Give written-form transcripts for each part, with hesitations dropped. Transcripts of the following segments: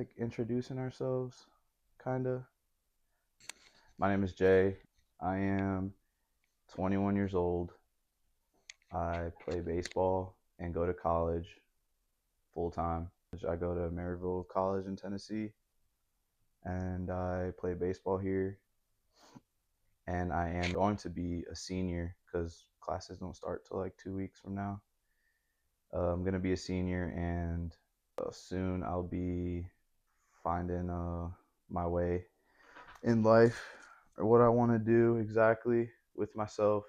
Like introducing ourselves, kinda. My name is Jay. I am 21 years old. I play baseball and go to college full time. I go to Maryville College in Tennessee and I play baseball here. And I am going to be a senior because classes don't start till like 2 weeks from now. I'm going to be a senior and soon I'll be finding my way in life or what I want to do exactly with myself,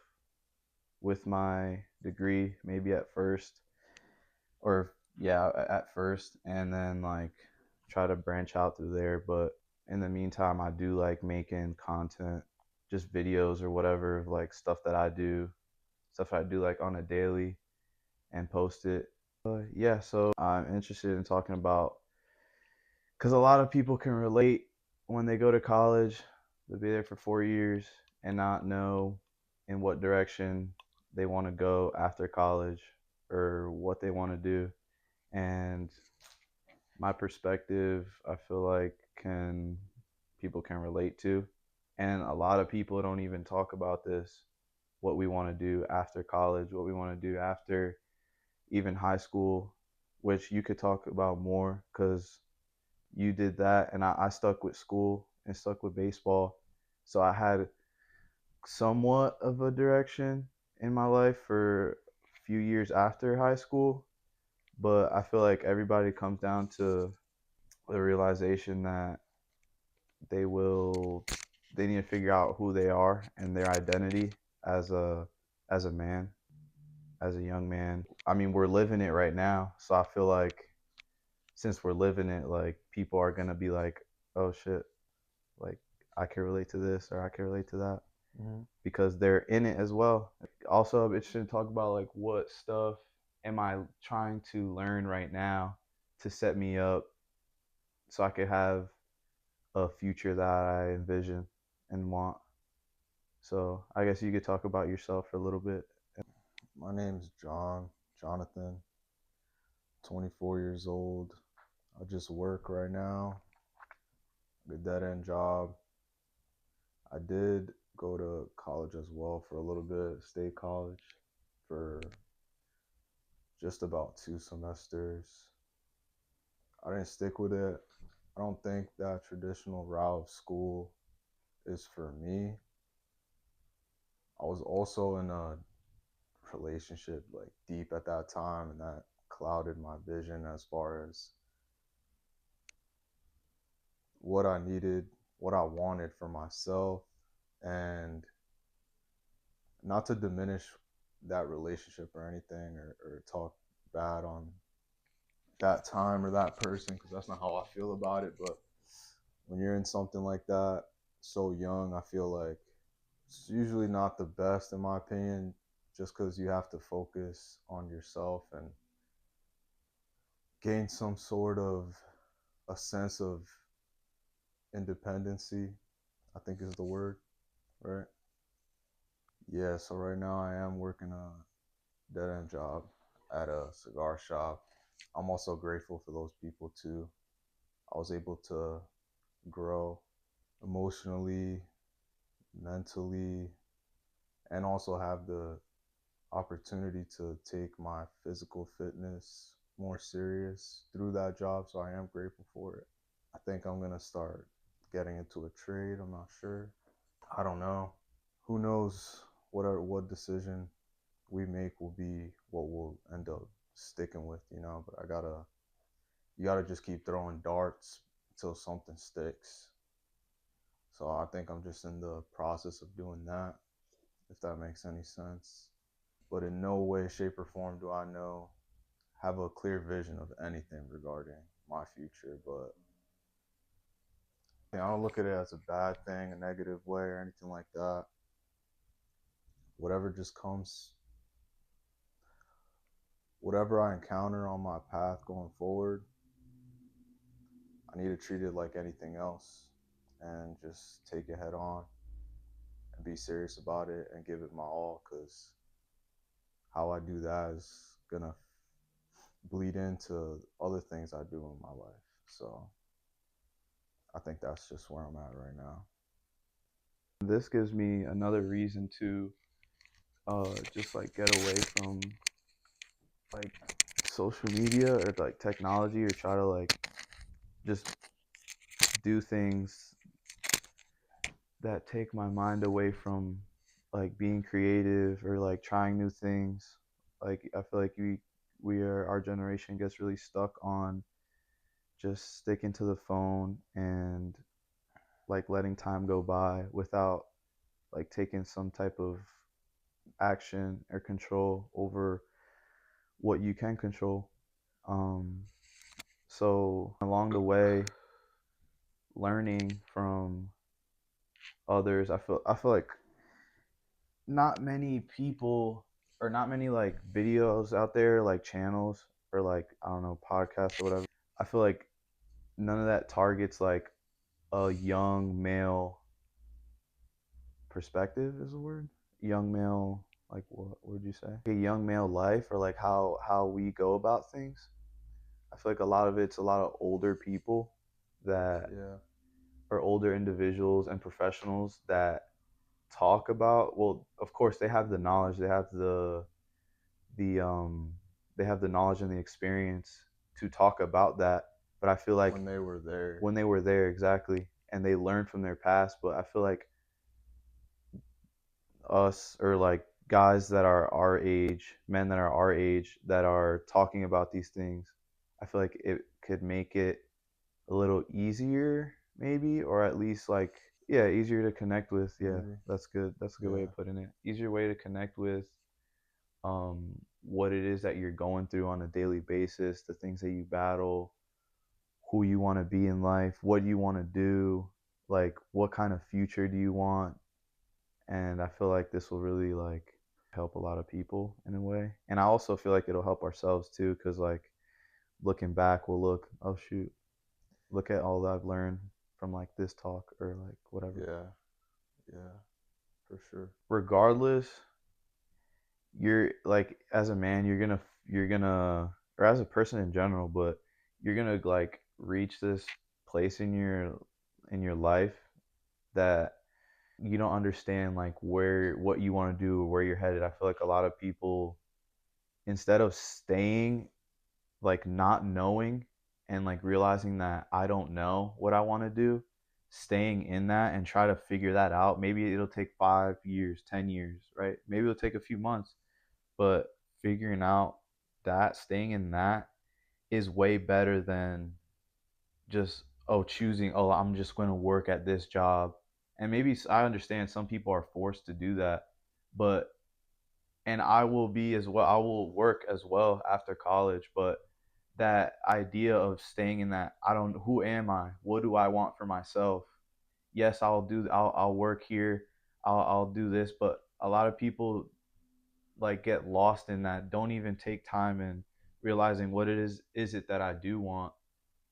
with my degree, maybe at first, or yeah, at first, and then like try to branch out through there. But in the meantime, I do like making content, just videos or whatever of like stuff I do like on a daily and post it. Yeah, so I'm interested in talking about because a lot of people can relate when they go to college. They'll be there for 4 years and not know in what direction they want to go after college or what they want to do. And my perspective, I feel like can people can relate to. And a lot of people don't even talk about this, what we want to do after college, what we want to do after even high school, which you could talk about more because you did that, and I stuck with school and stuck with baseball. So I had somewhat of a direction in my life for a few years after high school, but I feel like everybody comes down to the realization that they will they need to figure out who they are and their identity as a man, as a young man. I mean, we're living it right now, so I feel like since we're living it, like people are gonna be like, "Oh shit, like I can relate to this or I can relate to that," because they're in it as well. Also, I'm interested to talk about like what stuff am I trying to learn right now to set me up so I could have a future that I envision and want. So I guess you could talk about yourself for a little bit. My name's Jonathan, 24 years old. I just work right now, a dead end job. I did go to college as well for a little bit, state college for just about 2 semesters. I didn't stick with it. I don't think that traditional route of school is for me. I was also in a relationship like deep at that time, and that clouded my vision as far as what I needed, what I wanted for myself, and not to diminish that relationship or anything, or talk bad on that time or that person, because that's not how I feel about it. But when you're in something like that so young, I feel like it's usually not the best, in my opinion, just because you have to focus on yourself and gain some sort of a sense of independency, I think is the word, right? Yeah, so right now I am working a dead end job at a cigar shop. I'm also grateful for those people too. I was able to grow emotionally, mentally, and also have the opportunity to take my physical fitness more serious through that job. So I am grateful for it. I think I'm going to start getting into a trade. I'm not sure. I don't know. Who knows what decision we make will be what we'll end up sticking with, you know. But you gotta just keep throwing darts until something sticks. So I think I'm just in the process of doing that, if that makes any sense. But in no way, shape, or form do I know have a clear vision of anything regarding my future. But I don't look at it as a bad thing, a negative way, or anything like that. Whatever just comes, whatever I encounter on my path going forward, I need to treat it like anything else and just take it head on and be serious about it and give it my all, because how I do that is gonna bleed into other things I do in my life. So I think that's just where I'm at right now. This gives me another reason to just like get away from like social media or like technology, or try to like just do things that take my mind away from like being creative or like trying new things. Like I feel like our generation gets really stuck on just sticking to the phone and like letting time go by without like taking some type of action or control over what you can control. Um, so along the way, learning from others, I feel like not many people, or not many like videos out there, like channels or like, I don't know, podcasts or whatever. I feel like none of that targets like a young male perspective, is the word. Young male, like what would you say? A young male life, or like how we go about things. I feel like a lot of it's a lot of older people that Yeah. are older individuals and professionals that talk about, well, of course they have the knowledge, the they have the knowledge and the experience to talk about that, but I feel like When they were there. when they were there, exactly, and they learned from their past. But I feel like us, or like guys that are our age, men that are our age, that are talking about these things, I feel like it could make it a little easier, maybe, or at least like, yeah, easier to connect with. Yeah, Maybe. that's good. That's a good way Yeah. of putting it. Easier way to connect with what it is that you're going through on a daily basis, the things that you battle, who you want to be in life, what do you want to do, like what kind of future do you want. And I feel like this will really like help a lot of people in a way. And I also feel like it'll help ourselves too, because like looking back, we'll look, oh shoot, look at all that I've learned from like this talk or like whatever. Yeah. Yeah. For sure. Regardless, you're like, as a man, you're gonna, or as a person in general, but you're gonna like reach this place in your life that you don't understand like where, what you want to do or where you're headed. I feel like a lot of people, instead of staying, like not knowing and like realizing that I don't know what I want to do, staying in that and try to figure that out. Maybe it'll take 5 years, 10 years, right? Maybe it'll take a few months, but figuring out that, staying in that, is way better than just, oh, choosing, oh, I'm just going to work at this job. And maybe I understand some people are forced to do that, but, and I will be as well, I will work as well after college, but that idea of staying in that, I don't, who am I, what do I want for myself? Yes, I'll work here, I'll do this, but a lot of people like get lost in that, don't even take time and realizing what it is it that I do want,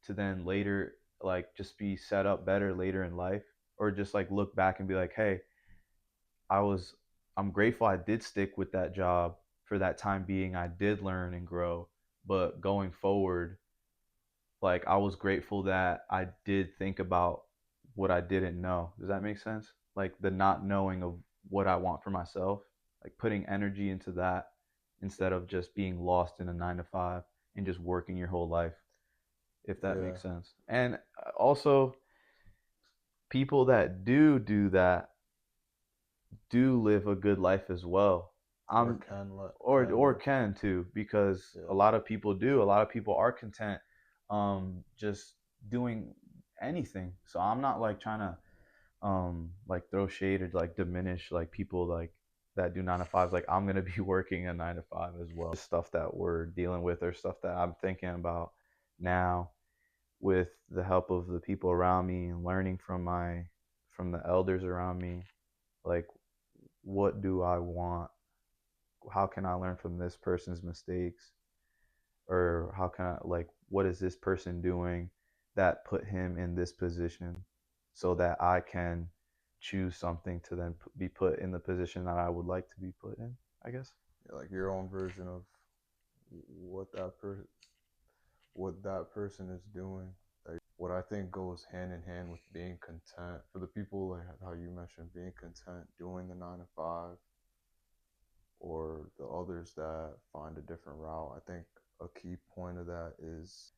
to then later like just be set up better later in life, or just like look back and be like, hey, I was I'm grateful I did stick with that job for that time being. I did learn and grow, but going forward, like I was grateful that I did think about what I didn't know. Does that make sense? Like the not knowing of what I want for myself, like putting energy into that instead of just being lost in a 9 to 5 and just working your whole life, if that Yeah. makes sense. And also, people that do that do live a good life as well. Or I'm can or live. can too, because a Yeah. lot of people do. A lot of people are content just doing anything. So I'm not like trying to like throw shade or like diminish like people like that do 9 to 5s. Like I'm gonna be working a 9 to 5 as well. Just stuff that we're dealing with, or stuff that I'm thinking about now, with the help of the people around me and learning from the elders around me. Like, what do I want? How can I learn from this person's mistakes? Or how can I, like, what is this person doing that put him in this position, so that I can choose something to then be put in the position that I would like to be put in, I guess. Yeah, like your own version of what that person is doing. what I think goes hand in hand with being content for the people like how you mentioned being content doing the 9 to 5, or the others that find a different route. I think a key point of that is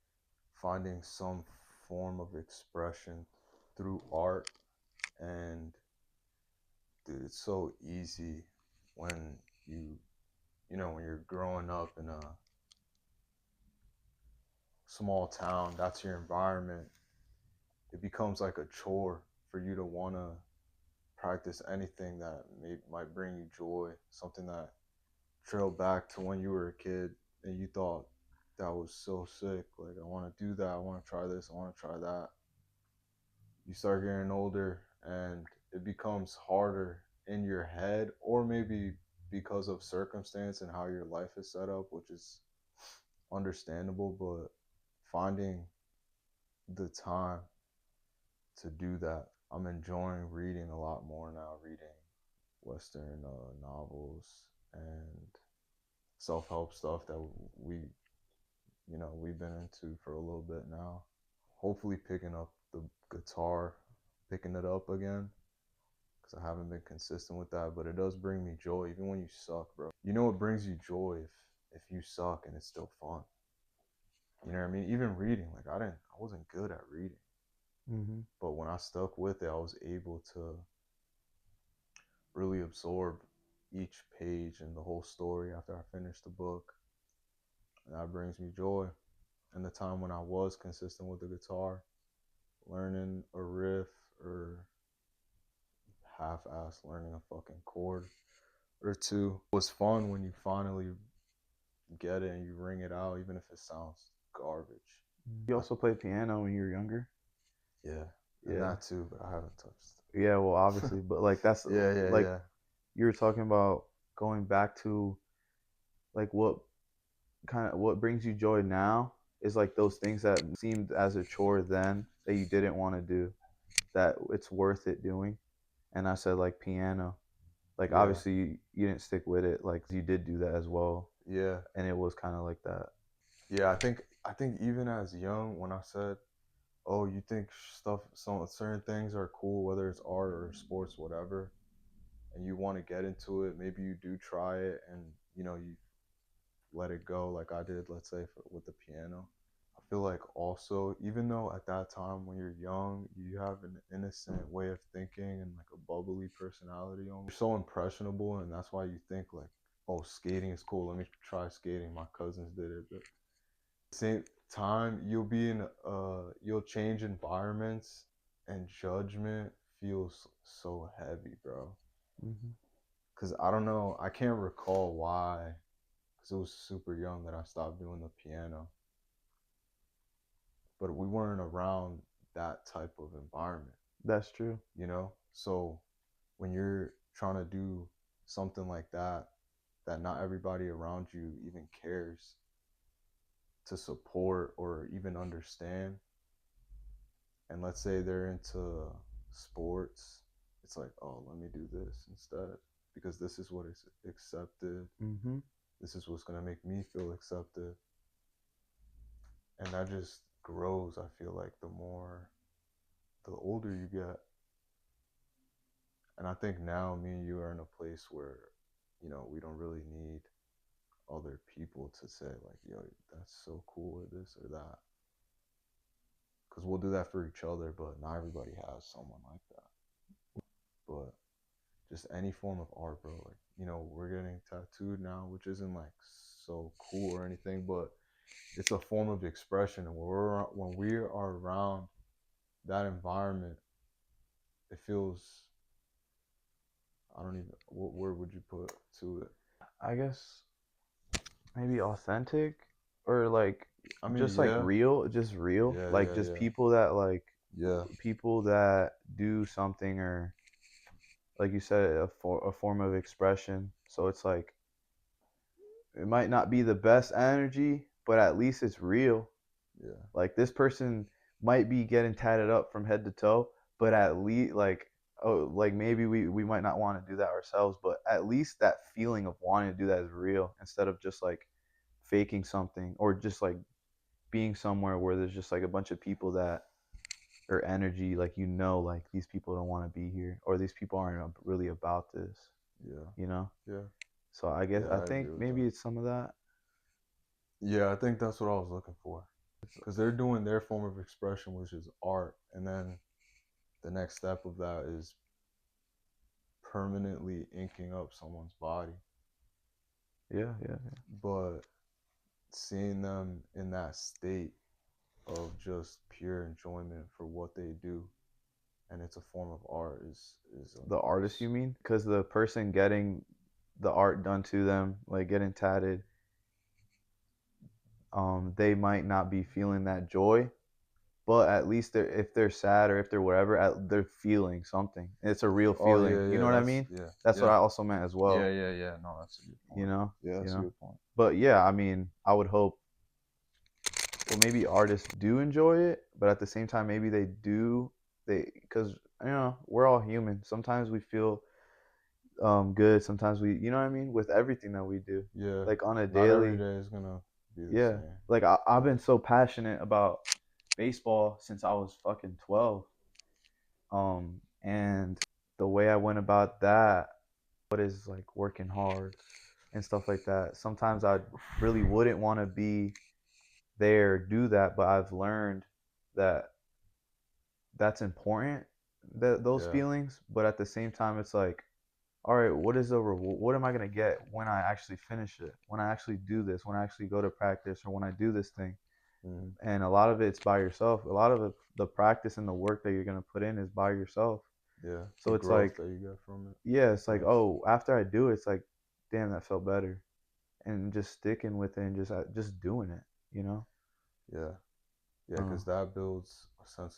finding some form of expression through art. And dude, it's so easy when when you're growing up in a small town, that's your environment. It becomes like a chore for you to want to practice anything that might bring you joy, something that trailed back to when you were a kid and you thought that was so sick. Like, I want to do that. I want to try this. I want to try that. You start getting older and it becomes harder in your head, or maybe because of circumstance and how your life is set up, which is understandable, but finding the time to do that. I'm enjoying reading a lot more now, reading Western novels and self-help stuff that we've been into for a little bit now. Hopefully picking up the guitar, picking it up again, because I haven't been consistent with that, but it does bring me joy even when you suck, bro. You know, it brings you joy if you suck and it's still fun. You know what I mean? Even reading, like I wasn't good at reading, but when I stuck with it, I was able to really absorb each page and the whole story after I finished the book. And that brings me joy. And the time when I was consistent with the guitar, learning a riff or half-ass learning a fucking chord or two was fun when you finally get it and you ring it out, even if it sounds garbage. You also played piano when you were younger? Yeah, and Yeah. that too, but I haven't touched it. Yeah, well, obviously, but like that's like Yeah. you were talking about going back to like what brings you joy now is like those things that seemed as a chore then that you didn't want to do, that it's worth it doing. And I said like piano. Like Yeah. obviously you didn't stick with it, like you did do that as well, Yeah. and it was kind of like that. Yeah, I think even as young, when I said, "Oh, you think some certain things are cool, whether it's art or sports, whatever," and you want to get into it, maybe you do try it, and you let it go, like I did. Let's say with the piano, I feel like also, even though at that time when you're young, you have an innocent way of thinking and like a bubbly personality, you're so impressionable, and that's why you think like, "Oh, skating is cool. Let me try skating." My cousins did it, but same time you'll change environments and judgment feels so heavy, bro. Mm-hmm. Because I don't know, I can't recall why, because it was super young that I stopped doing the piano, but we weren't around that type of environment, That's true. so when you're trying to do something like that not everybody around you even cares to support or even understand, and let's say they're into sports, it's like, oh, let me do this instead because this is what is accepted. Mm-hmm. This is what's gonna make me feel accepted, and that just grows. I feel like the older you get, and I think now me and you are in a place where, we don't really need other people to say like, yo, that's so cool or this or that, because we'll do that for each other, but not everybody has someone like that. But just any form of art, bro. Like, we're getting tattooed now, which isn't like so cool or anything, but it's a form of expression. And when we are around that environment, it feels, I don't even, what word would you put to it? I guess maybe authentic, or like I mean, just like yeah, real, just real, yeah, like yeah, just yeah, yeah, people that do something, or like you said, a form of expression. So it's like it might not be the best energy, but at least it's real. yeah, Like this person might be getting tatted up from head to toe, but at least like, oh, like maybe we might not want to do that ourselves, but at least that feeling of wanting to do that is real, instead of just like faking something, or just like being somewhere where there's just like a bunch of people that or energy, like you know, like these people don't want to be here, or these people aren't really about this, Yeah. you know. Yeah. So I guess Yeah, I I agree think with maybe that. it's some of that. Yeah, I think that's what I was looking for. Because they're doing their form of expression, which is art, and then the next step of that is permanently inking up someone's body. Yeah, yeah, But seeing them in that state of just pure enjoyment for what they do, and it's a form of art, is the artist, you mean? Because the person getting the art done to them, like getting tatted, they might not be feeling that joy, but at least if they're sad or if they're whatever, they're feeling something. It's a real Oh feeling. yeah, You yeah, know what I that's mean? yeah, That's what yeah, I also meant as yeah, well. yeah, yeah. No, that's a good You point. know, Yeah, you that's a know. good point. But yeah, I mean, I would hope. Well, maybe artists do enjoy it, but at the same time, maybe they do. Because we're all human. Sometimes we feel good. Sometimes we, you know what I mean, with everything that we do, Yeah, like on a not every daily. day is gonna be the Yeah, same. like I've been so passionate about baseball since I was fucking 12. And the way I went about that, what is like working hard and stuff like that. Sometimes I really wouldn't want to be there, do that, but I've learned that that's important, that those Yeah. feelings. But at the same time, it's like, all right, what is the what am I gonna get when I actually finish it? When I actually do this? When I actually go to practice, or when I do this thing? Hmm. And a lot of it's by yourself. A lot of the practice and the work that you're gonna put in is by yourself. Yeah, the So it's growth like, that you get from it. yeah, it's like, Yeah, oh, after I do it, it's like, damn, that felt better, and just sticking with it and just doing it, you know. yeah, yeah, Uh, because that builds a sense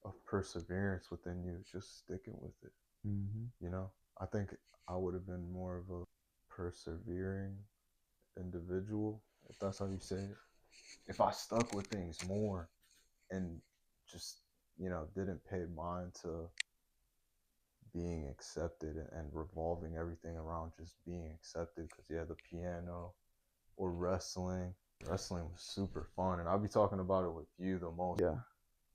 of perseverance within you, just sticking with it. hmm You know, I think I would have been more of a persevering individual, if that's how you say it. If I stuck with things more and just, didn't pay mind to being accepted and revolving everything around just being accepted. Because, yeah, the piano or wrestling. Wrestling was super fun, and I'll be talking about it with you the most. yeah,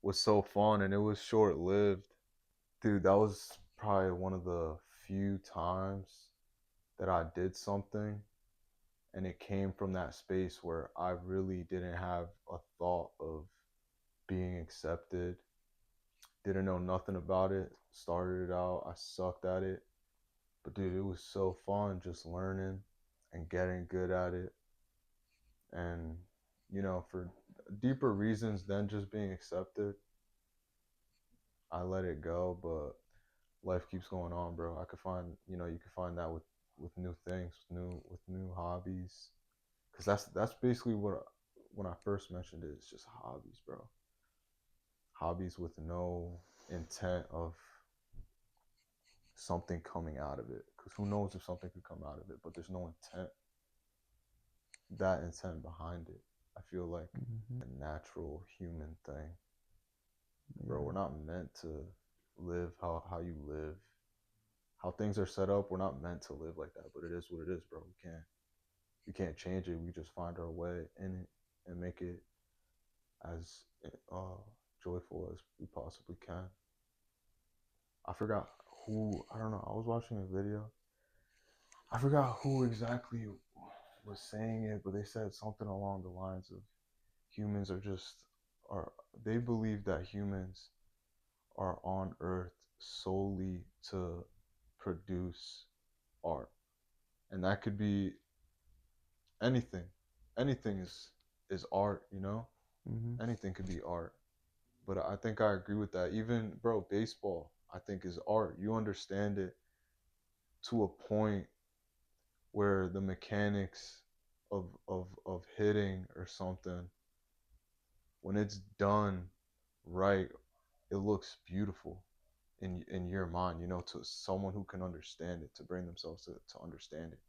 Was so fun, and it was short lived. Dude, that was probably one of the few times that I did something and it came from that space where I really didn't have a thought of being accepted. Didn't know nothing about it. Started it out, I sucked at it. But dude, it was so fun just learning and getting good at it. And, for deeper reasons than just being accepted, I let it go. But life keeps going on, bro. I could find, you could find that with new things, with new hobbies, because that's basically what when I first mentioned it. It's just hobbies, bro. Hobbies with no intent of something coming out of it. Because who knows if something could come out of it? But there's no intent behind it. I feel like hmm a natural human thing, bro. yeah, We're not meant to live how you live, how things are set up. We're not meant to live like that. But it is what it is, bro. We can't change it. We just find our way in it and make it as uh, joyful as we possibly can. I forgot who. I don't know. I was watching a video. I forgot who exactly was saying it, but they said something along the lines of humans are just are. They believe that humans are on Earth solely to produce art, and that could be anything. Anything is art, hmm Anything could be art. But I think I agree with that. Even bro, baseball I think is art. You understand it to a point where the mechanics of hitting or something, when it's done right, it looks beautiful in your mind, to someone who can understand it, to bring themselves to understand it.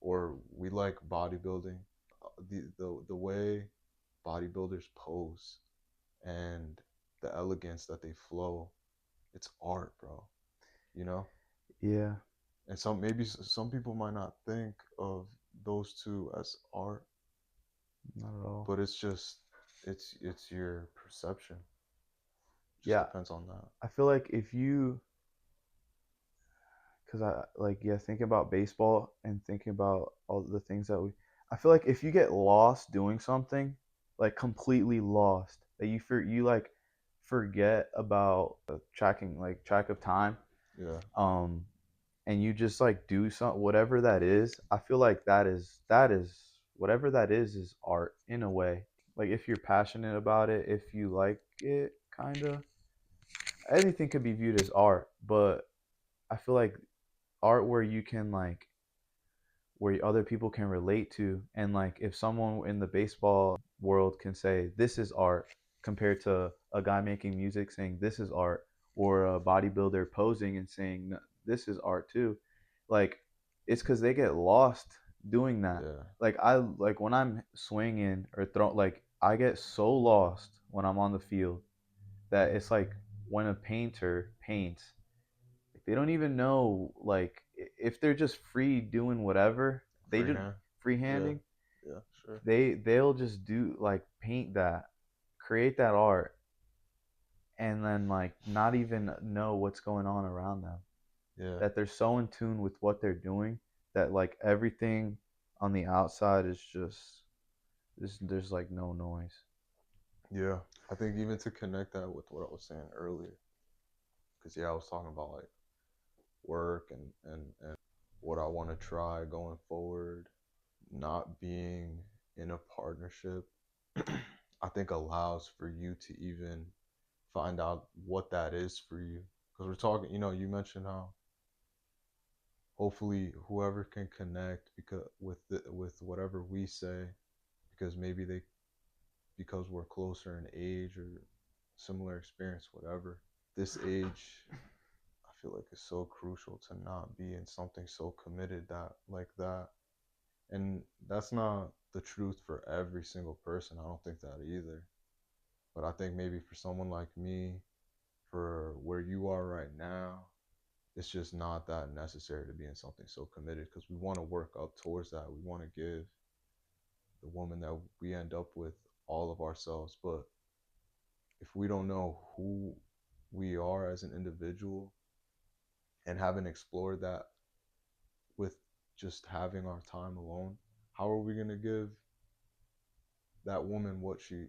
Or we like bodybuilding, the way bodybuilders pose and the elegance that they flow, it's art, bro. You know, yeah, and some people might not think of those two as art, not at all. but it's just it's your perception. Just Yeah, depends on that. I feel like if you, because thinking about baseball and thinking about all the things that I feel like if you get lost doing something, like completely lost, that you like forget about tracking, like track of time, Yeah, um, and you just like do some whatever that is. I feel like that is whatever that is art in a way. Like if you're passionate about it, if you like it, kind of anything could be viewed as art, but I feel like art where you can like where other people can relate to, and like if someone in the baseball world can say this is art compared to a guy making music saying this is art, or a bodybuilder posing and saying this is art too, like it's because they get lost doing that. yeah, Like I like when I'm swinging or throw, like I get so lost when I'm on the field that it's like when a painter paints, they don't even know, like if they're just free doing whatever they just freehand. Yeah, freehanding, yeah, sure. they'll just do like paint that, create that art, and then like not even know what's going on around them, Yeah, that they're so in tune with what they're doing that like everything on the outside is just there's like no noise. yeah. I think even to connect that with what I was saying earlier, because yeah, I was talking about like work and what I want to try going forward. Not being in a partnership, I think allows for you to even find out what that is for you. Because we're talking, you mentioned how hopefully whoever can connect because with whatever we say, because maybe they because we're closer in age or similar experience, whatever. This age, I feel like is so crucial to not be in something so committed that like that. And that's not the truth for every single person. I don't think that either. But I think maybe for someone like me, for where you are right now, it's just not that necessary to be in something so committed because we want to work up towards that. We want to give the woman that we end up with all of ourselves. But if we don't know who we are as an individual and haven't explored that with just having our time alone, how are we going to give that woman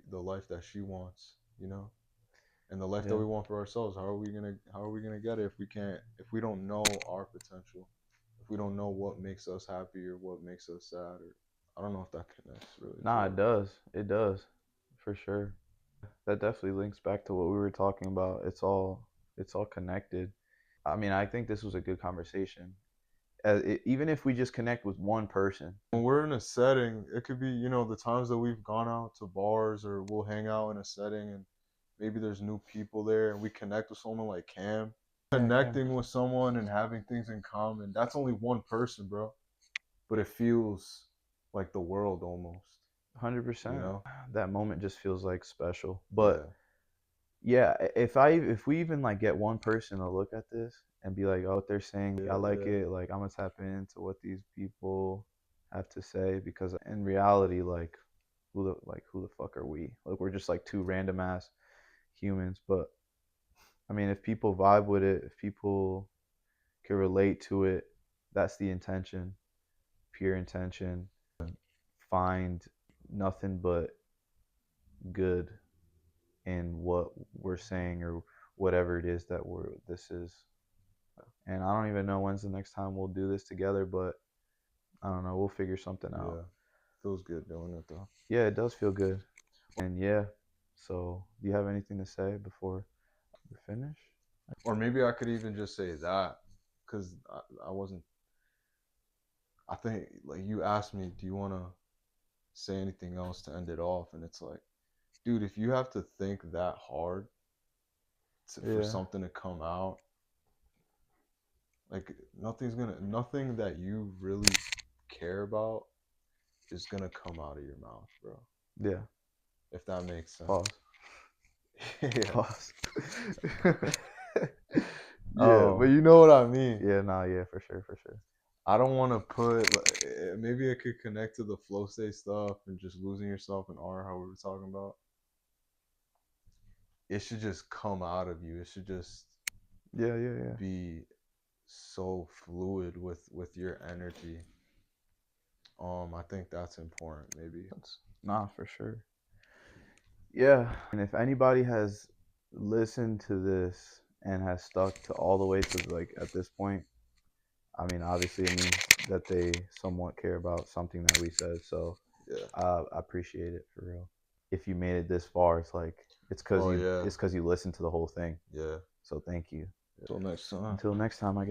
the life that she wants, and the life that Yeah, we want for ourselves? How are we gonna get it if we don't know our potential, if we don't know what makes us happy or what makes us sad, or I don't know if that connects really to nah, what it I'm does, it does, for sure. That definitely links back to what we were talking about. It's all connected. I mean, I think this was a good conversation. Even if we just connect with one person. when we're in a setting. It could be, the times that we've gone out to bars or we'll hang out in a setting and maybe there's new people there and we connect with someone like Cam. Yeah, Connecting with someone and having things in common, that's only one person, bro. But it feels like the world almost, you 100%. know? That moment just feels like special. But Yeah. yeah, if we even like get one person to look at this and be like, oh, what they're saying, I Yeah, like yeah. it. Like I'm gonna tap into what these people have to say, because in reality, like who the fuck are we? Like we're just like two random ass humans. But I mean, if people vibe with it, if people can relate to it, that's the intention, pure intention. Find nothing but good in what we're saying, or whatever it is that this is. And I don't even know when's the next time we'll do this together, but I don't know, we'll figure something out. Yeah. Feels good doing it though. Yeah, it does feel good. And yeah, so do you have anything to say before we finish? Or maybe I could even just say that because I wasn't. I think like you asked me, do you want to say anything else to end it off? And it's like, dude, if you have to think that hard for Yeah, something to come out, like nothing that you really care about is gonna come out of your mouth, bro. yeah. If that makes sense. Pause. Yeah. Pause. Yeah, but um, you know what I mean. yeah, nah, yeah, for sure, for sure. I don't want to put maybe it could connect to the flow state stuff and just losing yourself in art, how we were talking about. it should just come out of you. It should just Yeah. be so fluid with your energy. I think that's important, maybe. That's nah for sure. Yeah, and if anybody has listened to this and has stuck to all the way to like at this point, I mean, obviously it means that they somewhat care about something that we said. So Yeah. I appreciate it for real. If you made it this far, it's like Oh yeah. it's because you listened to the whole thing. Yeah. So thank you. Till next time. Until next time, I guess.